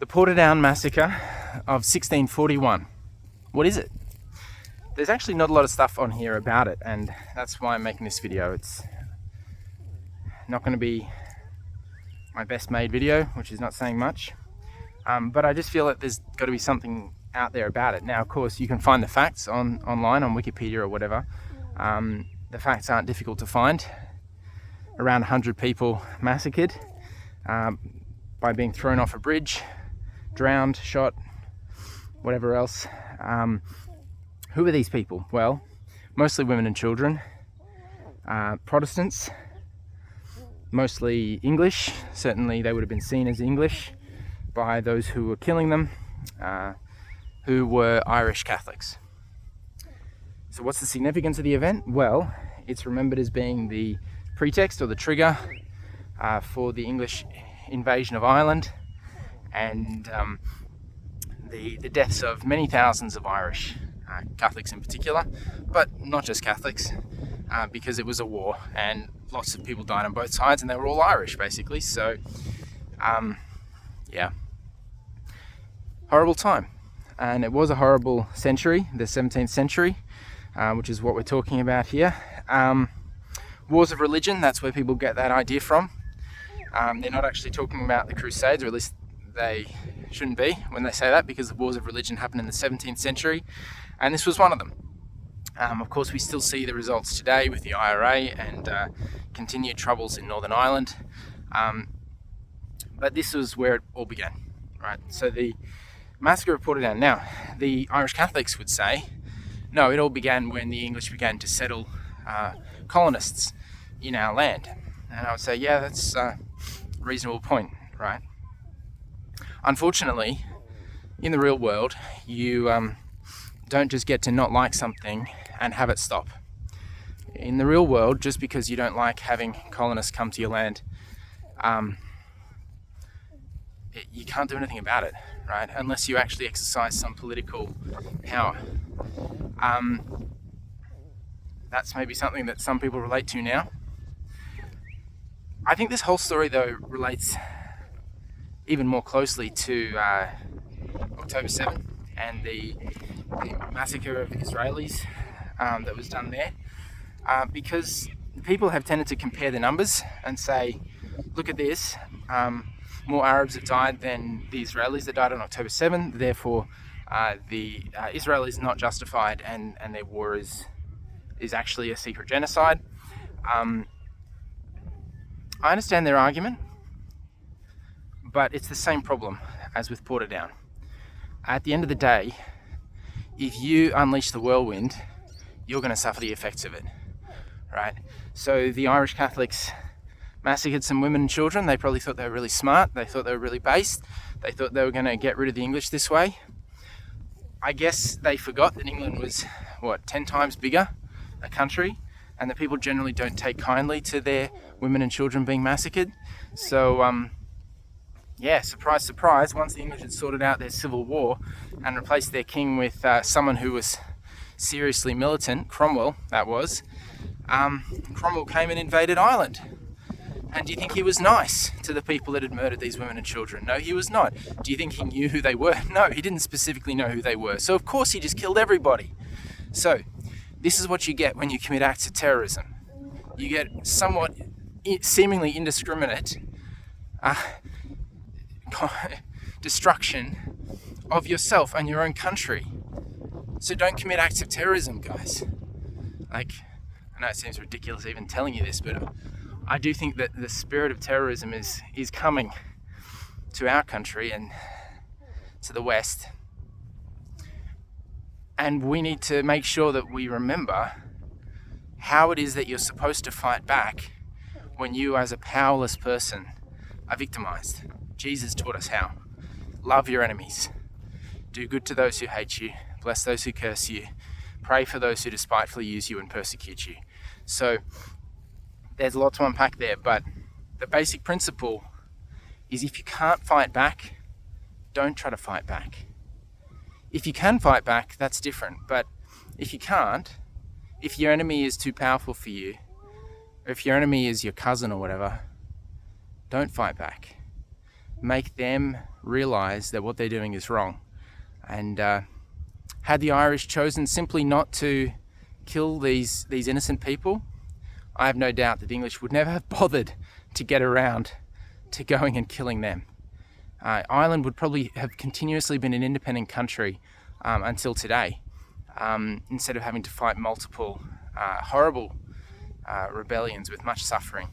The Portadown massacre of 1641. What is it? There's actually not a lot of stuff on here about it, and that's why I'm making this video. It's not going to be my best made video, which is not saying much, but I just feel that there's got to be something out there about it. Now, of course, you can find the facts online on Wikipedia or whatever. The facts aren't difficult to find. Around 100 people massacred by being thrown off a bridge, drowned, shot, whatever else. Who are these people? Well, mostly women and children, Protestants, mostly English. Certainly they would have been seen as English by those who were killing them, who were Irish Catholics. So what's the significance of the event? Well, it's remembered as being the pretext or the trigger for the English invasion of Ireland, and the deaths of many thousands of Irish Catholics in particular, but not just Catholics, because it was a war and lots of people died on both sides and they were all Irish basically. So yeah, horrible time. And it was a horrible century, the 17th century, which is what we're talking about here. Wars of religion, that's where people get that idea from. They're not actually talking about the Crusades, or at least they shouldn't be when they say that, because the wars of religion happened in the 17th century, and this was one of them. Of course, we still see the results today with the IRA and continued troubles in Northern Ireland, but this was where it all began, right? So the massacre of Portadown. Now, the Irish Catholics would say, no, it all began when the English began to settle colonists in our land. And I would say, yeah, that's a reasonable point, right? Unfortunately, in the real world, you don't just get to not like something and have it stop. In the real world, just because you don't like having colonists come to your land, you can't do anything about it, right? Unless you actually exercise some political power. That's maybe something that some people relate to now. I think this whole story, though, relates even more closely to October 7th and the massacre of the Israelis that was done there, because people have tended to compare the numbers and say, look at this, more Arabs have died than the Israelis that died on October 7th, therefore the Israel is not justified and their war is actually a secret genocide. I understand their argument, but it's the same problem as with Portadown. At the end of the day, if you unleash the whirlwind, you're going to suffer the effects of it, right? So the Irish Catholics massacred some women and children. They probably thought they were really smart. They thought they were really based. They thought they were going to get rid of the English this way. I guess they forgot that England was, 10 times bigger a country, and that people generally don't take kindly to their women and children being massacred. So, yeah, surprise, surprise, once the English had sorted out their civil war and replaced their king with someone who was seriously militant, Cromwell, that was, Cromwell came and invaded Ireland. And do you think he was nice to the people that had murdered these women and children? No, he was not. Do you think he knew who they were? No, he didn't specifically know who they were. So, of course, he just killed everybody. So, this is what you get when you commit acts of terrorism. You get somewhat seemingly indiscriminate destruction of yourself and your own country. So don't commit acts of terrorism, guys. I know it seems ridiculous even telling you this, but I do think that the spirit of terrorism is coming to our country and to the West. And we need to make sure that we remember how it is that you're supposed to fight back when you, as a powerless person, are victimized. Jesus taught us how. Love your enemies. Do good to those who hate you. Bless those who curse you. Pray for those who despitefully use you and persecute you. So there's a lot to unpack there, but the basic principle is if you can't fight back, don't try to fight back. If you can fight back, that's different. But if you can't, if your enemy is too powerful for you, or if your enemy is your cousin or whatever, don't fight back. make them realise that what they're doing is wrong. And had the Irish chosen simply not to kill these innocent people, I have no doubt that the English would never have bothered to get around to going and killing them. Ireland would probably have continuously been an independent country until today, instead of having to fight multiple horrible rebellions with much suffering.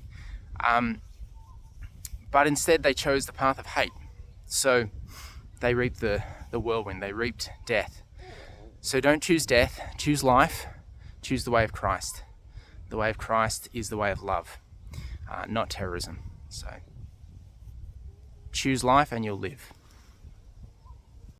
But instead they chose the path of hate. So they reaped the whirlwind, they reaped death. So don't choose death, choose life, choose the way of Christ. The way of Christ is the way of love, not terrorism. So choose life and you'll live.